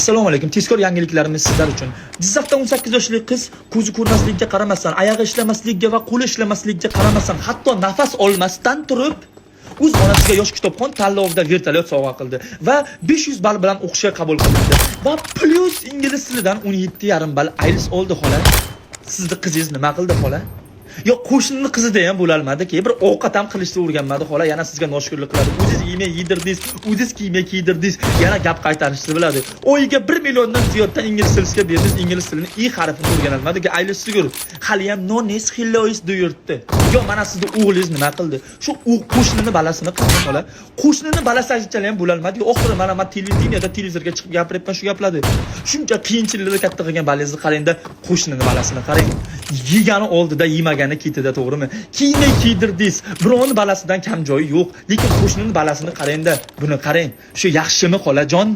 Assalomu alaykum. Tezkor yangiliklarimiz sizlar uchun. Jizzaxda 18 yoshli qiz ko'zi ko'rmasligiga qaramasdan, oyog'i ishlamasligiga va qo'li ishlamasligiga qaramasdan, hatto nafas olmasdan turib o'z onasiga yosh kitobxon tanlovida vertolyot sovg'a qildi va 500 ball bilan o'qishga qabul qilindi. Va plus ingliz tilidan 17,5 ball IELTS oldi xola. Sizni qizingiz nima qildi xola? Yo qo'shnini qizida ham bo'lolmadi-ki, bir ovqat ham qilishni o'rganmadi xola, yana sizga noshukrlik qiladi. O'zingiz yemək yedirdingiz, o'zingiz kiymek kiydirdingiz, yana gap qaytarishni biladi. Oyiga 1 milliondan ziyoddan ingliz tiliga berdingiz, ingliz tilini i harfini o'rganolmadi-ki, IELTS yurib. Hali ham no nes hillois deyurdi. Yo mana sizni o'g'lingiz nima qildi? Shu qo'shnini balasini qildi xola. Qo'shnini balasi aytchali ham bo'lolmadi. Oxiri mana televideniyada televizorga chiqib gapiryapman shu gaplarni. Shuncha qiyinchiliklarni katta qilgan balangizni qarangda, qo'shnini balasini qarang. Yegani oldida yemagani ketida, to'g'rimi? Kiymay kiydirdingiz. Birovning balasidan kam joyi yo'q. Lekin qo'shnining balasini qarangda. Buni qarang. Shu yaxshimi xolajon?